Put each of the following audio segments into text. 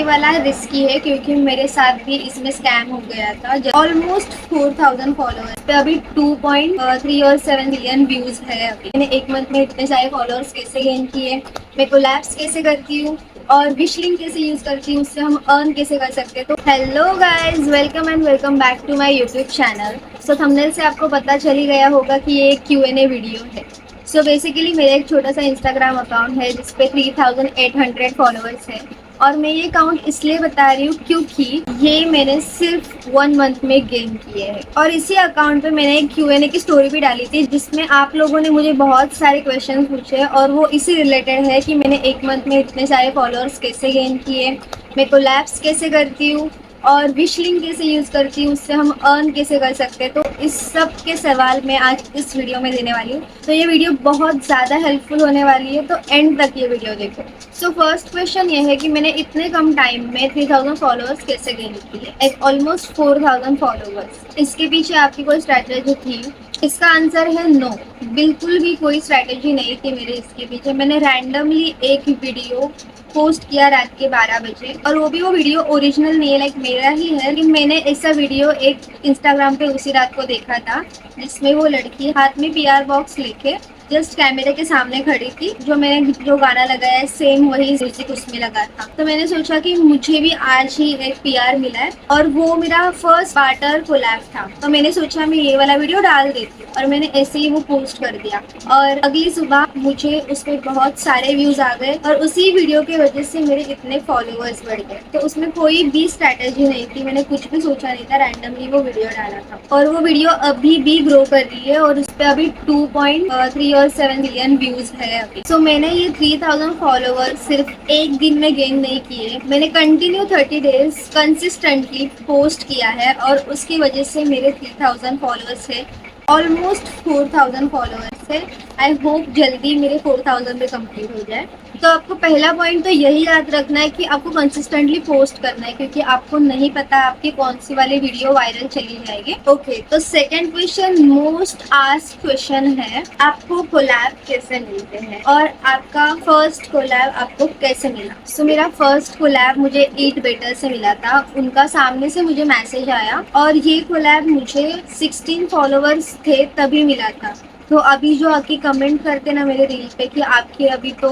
वाला रिस्की है क्योंकि मेरे साथ भी इसमें स्कैम हो गया था। ऑलमोस्ट 4000 फॉलोअर्स पे अभी 2.3 और 7 मिलियन व्यूज है। अभी मैंने एक मंथ में इतने सारे फॉलोअर्स कैसे गेन किए, मैं कोलैब्स कैसे करती हूँ और विश लिंक कैसे यूज करती हूँ, उससे हम अर्न कैसे कर सकते हैं। तो hello guys, welcome and welcome back to my YouTube channel. So thumbnail से आपको पता चल ही गया होगा कि ये एक Q&A वीडियो है। सो बेसिकली मेरा एक छोटा सा इंस्टाग्राम अकाउंट है जिसपे 3800 फॉलोअर्स है और मैं ये काउंट इसलिए बता रही हूँ क्योंकि ये मैंने सिर्फ 1 मंथ में गेन किए हैं। और इसी अकाउंट पे मैंने एक Q&A की स्टोरी भी डाली थी जिसमें आप लोगों ने मुझे बहुत सारे क्वेश्चन पूछे और वो इसी रिलेटेड है कि मैंने एक मंथ में इतने सारे फॉलोअर्स कैसे गेन किए, मैं कोलैब्स कैसे करती हूँ और विश लिंक कैसे यूज करती हूँ, उससे हम अर्न कैसे कर सकते हैं। तो इस सब के सवाल मैं आज इस वीडियो में देने वाली हूँ। तो ये वीडियो बहुत ज़्यादा हेल्पफुल होने वाली है, तो एंड तक ये वीडियो देखो। सो फर्स्ट क्वेश्चन ये है कि मैंने इतने कम टाइम में 3000 फॉलोअर्स कैसे गेन किए, ऑलमोस्ट 4000 फॉलोअर्स। इसके पीछे आपकी कोई स्ट्रैटेजी थी? इसका आंसर है नो, बिल्कुल भी कोई स्ट्रैटेजी नहीं थी मेरे इसके पीछे। मैंने रैंडमली एक वीडियो पोस्ट किया रात के 12 बजे, और वो वीडियो ओरिजिनल नहीं है, लाइक मेरा ही है, लेकिन मैंने ऐसा वीडियो एक इंस्टाग्राम पे उसी रात को देखा था जिसमें वो लड़की हाथ में PR बॉक्स लेके जस्ट कैमरे के सामने खड़ी थी। जो मैंने जो गाना लगाया है सेम वही म्यूजिक उसमें लगा था। तो मैंने सोचा कि मुझे भी आज ही एक PR मिला है और वो मेरा फर्स्ट बार्टर कोलैब था। तो मैंने सोचा मैं ये वाला वीडियो डाल देती हूँ और मैंने ऐसे ही वो पोस्ट कर दिया और अगली सुबह मुझे उस पर बहुत सारे व्यूज आ गए और उसी वीडियो की वजह से मेरे इतने फॉलोअर्स बढ़ गए। तो उसमें कोई भी स्ट्रैटेजी नहीं थी, मैंने कुछ भी सोचा नहीं था, रैंडमली वो वीडियो डाला था और वो वीडियो अभी भी ग्रो कर रही है और उस पर अभी 2.3 और 7 मिलियन व्यूज है अभी। सो मैंने ये 3000 फॉलोअर्स सिर्फ एक दिन में गेन नहीं किए, मैंने कंटिन्यू 30 डेज कंसिस्टेंटली पोस्ट किया है और उसकी वजह से मेरे 3000 फॉलोअर्स है, ऑलमोस्ट 4000 फॉलोअर्स है। आई होप जल्दी मेरे 4000 पे कंप्लीट हो जाए। तो आपको पहला पॉइंट तो यही याद रखना है कि आपको कंसिस्टेंटली पोस्ट करना है क्योंकि आपको नहीं पता आपकी कौन सी वाली वीडियो वायरल चली जाएगी। ओके, तो second question most asked question है, आपको कोलैब कैसे मिलते हैं और आपका फर्स्ट कोलैब आपको कैसे मिला? सो मेरा फर्स्ट कोलैब मुझे ईट बेटर से मिला था, उनका सामने से मुझे मैसेज आया और ये कोलैब मुझे 16 फॉलोअर्स थे तभी मिला था। तो अभी जो आके कमेंट करते ना मेरे रील पे कि आपके अभी तो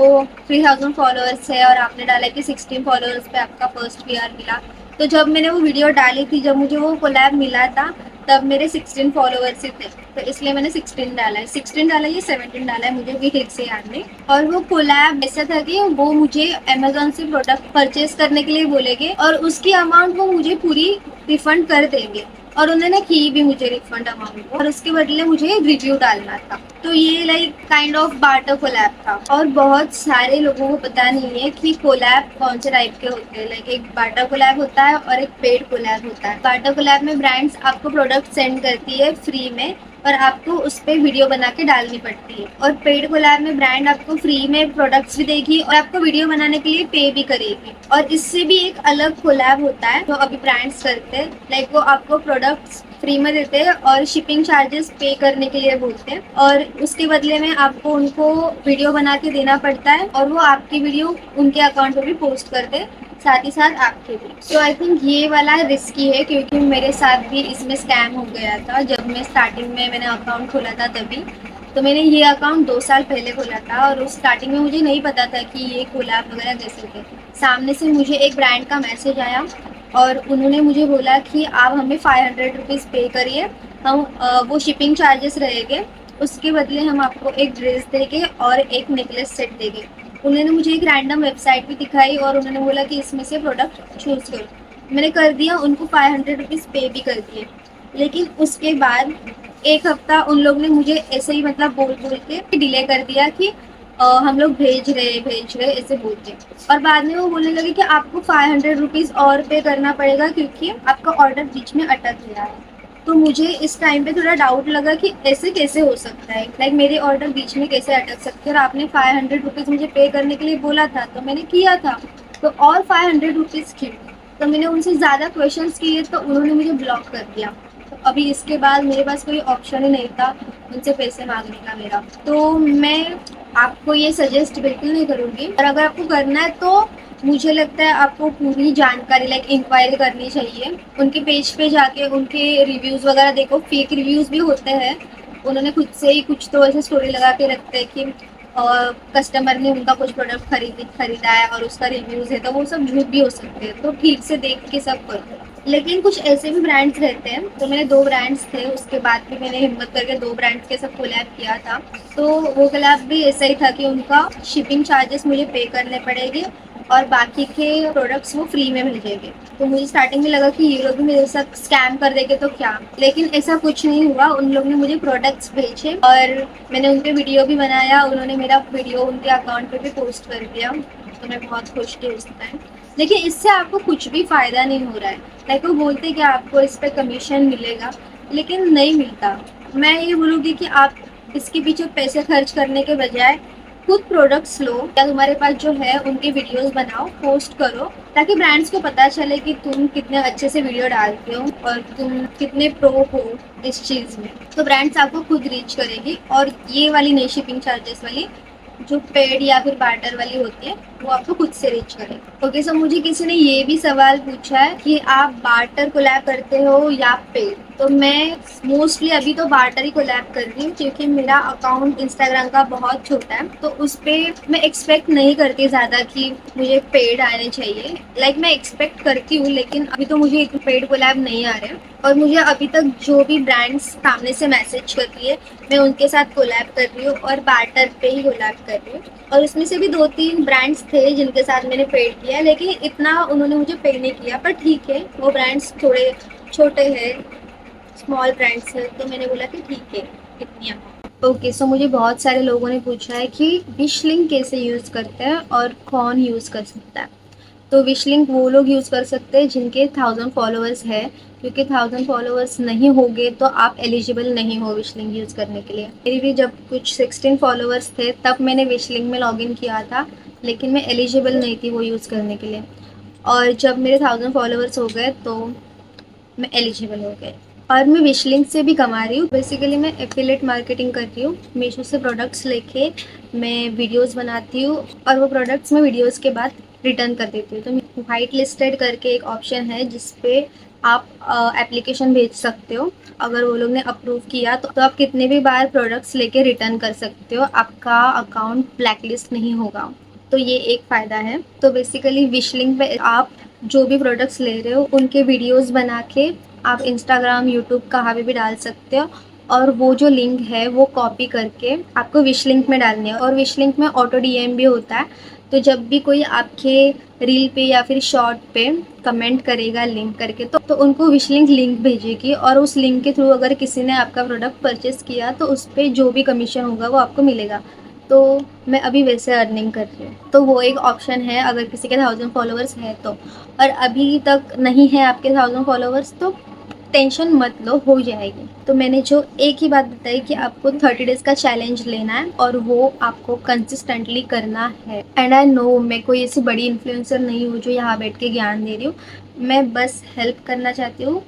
3000 फॉलोअर्स है और आपने डाला कि 16 फॉलोअर्स पे आपका फर्स्ट PR मिला, तो जब मैंने वो वीडियो डाली थी, जब मुझे वो कोलैब मिला था तब मेरे 16 फॉलोअर्स ही थे, तो इसलिए मैंने 16 डाला है। 16 डाला है, 17 डाला है, मुझे भी ठीक से याद नहीं। और वो कोलैब ऐसा था कि वो मुझे अमेजोन से प्रोडक्ट परचेज करने के लिए बोलेंगे और उसकी अमाउंट वो मुझे पूरी रिफंड कर देंगे और उन्होंने की भी मुझे रिफंड अमाउंट और उसके बदले मुझे रिव्यू डालना था। तो ये like kind of barter collab था और बहुत सारे लोगों को पता नहीं है कि कोलैब कौन से टाइप के होते हैं। लाइक एक बार्टर कोलैब होता है और एक पेड कोलैब होता है। बार्टर कोलैब में ब्रांड्स आपको प्रोडक्ट सेंड करती है फ्री में और आपको उस पर वीडियो बना के डालनी पड़ती है, और पेड कोलैब में ब्रांड आपको फ्री में प्रोडक्ट्स भी देगी और आपको वीडियो बनाने के लिए पे भी करेगी। और इससे भी एक अलग कोलैब होता है जो अभी ब्रांड्स करते हैं, लाइक वो आपको प्रोडक्ट्स फ्री में देते हैं और शिपिंग चार्जेस पे करने के लिए बोलते हैं और उसके बदले में आपको उनको वीडियो बना के देना पड़ता है और वो आपकी वीडियो उनके अकाउंट पर भी पोस्ट करते हैं, साथ ही साथ आपके भी। सो आई थिंक ये वाला रिस्की है क्योंकि मेरे साथ भी इसमें स्कैम हो गया था। जब मैं स्टार्टिंग में मैंने अकाउंट खोला था तभी, तो मैंने ये अकाउंट 2 साल पहले खोला था और उस स्टार्टिंग में मुझे नहीं पता था कि ये कोलैब वगैरह कैसे होते हैं। सामने से मुझे एक ब्रांड का मैसेज आया और उन्होंने मुझे बोला कि आप हमें 500 रुपीज़ पे करिए, हम वो शिपिंग चार्जेस रहेंगे, उसके बदले हम आपको एक ड्रेस देंगे और एक नेकलेस सेट देंगे। उन्होंने मुझे एक रैंडम वेबसाइट भी दिखाई और उन्होंने बोला कि इसमें से प्रोडक्ट चूज़ करो। मैंने कर दिया, उनको 500 रुपीज़ पे भी कर दिए। लेकिन उसके बाद एक हफ्ता उन लोग ने मुझे ऐसे ही मतलब बोल बोल के डिले कर दिया कि हम लोग भेज रहे ऐसे बोलते। और बाद में वो बोलने लगे कि आपको 500 रुपीज़ और पे करना पड़ेगा क्योंकि आपका ऑर्डर बीच में अटक गया है। तो मुझे इस टाइम पे थोड़ा डाउट लगा कि ऐसे कैसे हो सकता है, लाइक मेरे ऑर्डर बीच में कैसे अटक सकते हैं और आपने 500 रुपीज़ मुझे पे करने के लिए बोला था तो मैंने किया था, तो और 500 रुपीज़ क्यों? तो मैंने उनसे ज़्यादा क्वेश्चंस किए तो उन्होंने मुझे ब्लॉक कर दिया। तो अभी इसके बाद मेरे पास कोई ऑप्शन ही नहीं था उनसे पैसे मांगने का मेरा। तो मैं आपको ये सजेस्ट बिल्कुल नहीं करूँगी और अगर आपको करना है तो मुझे लगता है आपको पूरी जानकारी लाइक इंक्वायरी करनी चाहिए, उनके पेज पे जाके उनके रिव्यूज़ वगैरह देखो, फेक रिव्यूज़ भी होते हैं, उन्होंने खुद से ही कुछ तो ऐसे स्टोरी लगा के रखते हैं कि कस्टमर ने उनका कुछ प्रोडक्ट खरीदा है और उसका रिव्यूज़ है, तो वो सब झूठ भी हो सकते हैं, तो ठीक से देख के सब करो। लेकिन कुछ ऐसे भी ब्रांड्स रहते हैं, तो मैंने 2 ब्रांड्स थे, उसके बाद भी मैंने हिम्मत करके 2 ब्रांड्स के साथ कोलैब किया था। तो वो कोलैब भी ऐसा ही था कि उनका शिपिंग चार्जेस मुझे पे करने पड़ेंगे और बाकी के प्रोडक्ट्स वो फ्री में मिलेंगे। तो मुझे स्टार्टिंग में लगा कि ये लोग भी मेरे साथ स्कैम कर देंगे तो क्या, लेकिन ऐसा कुछ नहीं हुआ। उन लोग ने मुझे प्रोडक्ट्स भेजे और मैंने उन पे वीडियो भी बनाया, उन्होंने मेरा वीडियो उनके अकाउंट पे भी पोस्ट कर दिया, तो मैं बहुत खुश थी उस टाइम। देखिए, इससे आपको कुछ भी फ़ायदा नहीं हो रहा है, लाइक वो बोलते कि आपको इस पर कमीशन मिलेगा, लेकिन नहीं मिलता। मैं ये बोलूँगी कि आप इसके पीछे पैसे खर्च करने के बजाय खुद प्रोडक्ट्स लो, या तुम्हारे पास जो है उनके वीडियोस बनाओ, पोस्ट करो, ताकि ब्रांड्स को पता चले कि तुम कितने अच्छे से वीडियो डालते हो और तुम कितने प्रो हो इस चीज़ में। तो ब्रांड्स आपको खुद रीच करेगी, और ये वाली नई शिपिंग चार्जेस वाली जो पेड या फिर बार्टर वाली होती है वो आपको खुद से रीच करेगी। ओके, सो मुझे किसी ने ये भी सवाल पूछा है कि आप बार्टर कोलैब करते हो या पेड। तो मैं मोस्टली अभी तो बार्टर ही कोलैब कर रही हूँ, क्योंकि मेरा अकाउंट इंस्टाग्राम का बहुत छोटा है, तो उस पर मैं एक्सपेक्ट नहीं करती ज़्यादा कि मुझे पेड आने चाहिए। लाइक मैं एक्सपेक्ट करती हूँ, लेकिन अभी तो मुझे एक पेड कोलैब नहीं आ रहे हैं। और मुझे अभी तक जो भी ब्रांड्स सामने से मैसेज कर रही है, मैं उनके साथ कोलैब कर रही हूँ और बार्टर पे ही कोलैब कर रही हूँ। और उसमें से भी 2-3 ब्रांड्स थे जिनके साथ मैंने पेड किया, लेकिन इतना उन्होंने मुझे पे नहीं किया। पर ठीक है, वो ब्रांड्स थोड़े छोटे हैं, स्मॉल ब्रांड्स है, तो मैंने बोला कि ठीक है, इतनी अमाउंट। ओके, सो मुझे बहुत सारे लोगों ने पूछा है कि विश लिंक कैसे यूज़ करते हैं और कौन यूज़ कर सकता है। तो विश लिंक वो लोग यूज़ कर सकते हैं जिनके 1000 फॉलोअर्स है, क्योंकि 1000 फॉलोअर्स नहीं होंगे तो आप एलिजिबल नहीं हो विश लिंक यूज़ करने के लिए। मेरी भी जब कुछ 16 फॉलोअर्स थे तब मैंने विश लिंक में लॉगिन किया था, लेकिन मैं एलिजिबल नहीं थी वो यूज़ करने के लिए। और जब मेरे 1000 फॉलोअर्स हो गए तो मैं एलिजिबल हो गए, और मैं विश लिंक से भी कमा रही हूँ। बेसिकली मैं एफिलेट मार्केटिंग कर रही हूँ, मीशो से प्रोडक्ट्स लेके मैं वीडियोस बनाती हूँ और वो प्रोडक्ट्स मैं वीडियोस के बाद रिटर्न कर देती हूँ। तो वाइट लिस्टेड करके एक ऑप्शन है जिस पे आप एप्लीकेशन भेज सकते हो, अगर वो लोग ने अप्रूव किया तो आप कितने भी बार प्रोडक्ट्स लेके रिटर्न कर सकते हो, आपका अकाउंट ब्लैकलिस्ट नहीं होगा। तो ये एक फ़ायदा है। तो बेसिकली विश लिंक पे आप जो भी प्रोडक्ट्स ले रहे हो उनके वीडियोस बना के आप इंस्टाग्राम, यूट्यूब कहाँ पे भी डाल सकते हो, और वो जो लिंक है वो कॉपी करके आपको विश लिंक में डालनी है। और विश लिंक में ऑटो डीएम भी होता है, तो जब भी कोई आपके रील पे या फिर शॉर्ट पे कमेंट करेगा लिंक करके, तो उनको विश लिंक भेजेगी, और उस लिंक के थ्रू अगर किसी ने आपका प्रोडक्ट परचेस किया तो उस पर जो भी कमीशन होगा वो आपको मिलेगा। तो मैं अभी वैसे अर्निंग कर रही हूँ, तो वो एक ऑप्शन है अगर किसी के 1000 फॉलोअर्स है तो। और अभी तक नहीं है आपके 1000 फॉलोअर्स तो टेंशन मत लो, हो जाएगी। तो मैंने जो एक ही बात बताई कि आपको 30 डेज़ का चैलेंज लेना है और वो आपको कंसिस्टेंटली करना है। एंड आई नो मैं कोई ऐसी बड़ी इन्फ्लुएंसर नहीं हूँ जो यहाँ बैठ के ज्ञान दे रही हूँ, मैं बस हेल्प करना चाहती हूँ।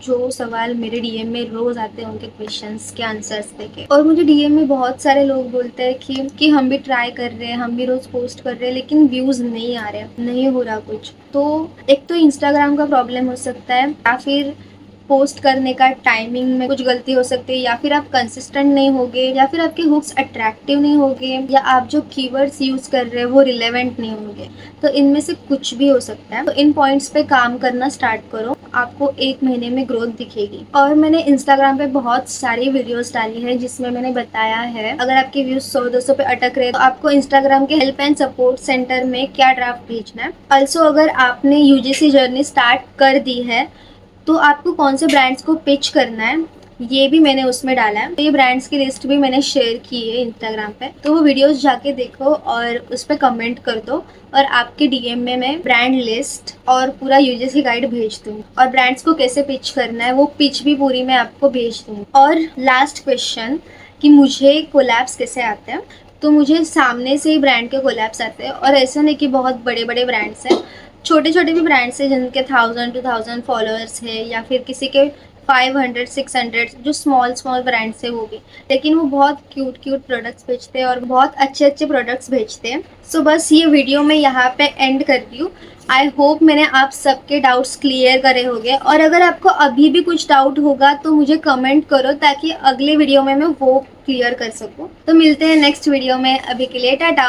जो सवाल मेरे डीएम में रोज़ आते हैं उनके क्वेश्चंस के आंसर्स देके। और मुझे डीएम में बहुत सारे लोग बोलते हैं कि हम भी ट्राई कर रहे हैं, हम भी रोज़ पोस्ट कर रहे हैं, लेकिन व्यूज़ नहीं आ रहे, नहीं हो रहा कुछ। तो एक तो इंस्टाग्राम का प्रॉब्लम हो सकता है, या फिर पोस्ट करने का टाइमिंग में कुछ गलती हो सकती है, या फिर आप कंसिस्टेंट नहीं होगे, या फिर आपके हुक्स अट्रैक्टिव नहीं होंगे, या आप जो कीवर्ड्स यूज़ कर रहे हैं वो रिलेवेंट नहीं होंगे। तो इनमें से कुछ भी हो सकता है। तो इन पॉइंट्स पे काम करना स्टार्ट करो, आपको 1 महीने में ग्रोथ दिखेगी। और मैंने इंस्टाग्राम पे बहुत सारी वीडियोस डाली है जिसमें मैंने बताया है अगर आपके व्यूज 100-200 पे अटक रहे तो आपको इंस्टाग्राम के हेल्प एंड सपोर्ट सेंटर में क्या ड्राफ्ट भेजना है। ऑल्सो अगर आपने यूजीसी जर्नी स्टार्ट कर दी है तो आपको कौन से ब्रांड्स को पिच करना है ये भी मैंने उसमें डाला है। तो ये ब्रांड्स की लिस्ट भी मैंने शेयर की है इंस्टाग्राम पे, तो वो वीडियोस जाके देखो और उस पर कमेंट कर दो, और आपके डीएम में मैं ब्रांड लिस्ट और पूरा यूजीसी गाइड भेज दूँगी, और ब्रांड्स को कैसे पिच करना है वो पिच भी पूरी मैं आपको भेज दूँगी। और लास्ट क्वेश्चन कि मुझे कोलैब्स कैसे आते हैं, तो मुझे सामने से ही ब्रांड के कोलैब्स आते हैं, और ऐसा नहीं कि बहुत बड़े बड़े ब्रांड्स हैं, छोटे छोटे भी ब्रांड्स हैं जिनके 1000-2000 फॉलोअर्स है, या फिर किसी के 500 600 जो स्मॉल स्मॉल ब्रांड्स है वो भी, लेकिन वो बहुत क्यूट क्यूट प्रोडक्ट्स बेचते हैं और बहुत अच्छे अच्छे प्रोडक्ट्स बेचते हैं। सो बस ये वीडियो मैं यहाँ पे एंड करती हूँ। आई होप मैंने आप सबके डाउट्स क्लियर करे होंगे, और अगर आपको अभी भी कुछ डाउट होगा तो मुझे कमेंट करो ताकि अगले वीडियो में मैं वो क्लियर कर सकूँ। तो मिलते हैं नेक्स्ट वीडियो में, अभी के लिए टाटा।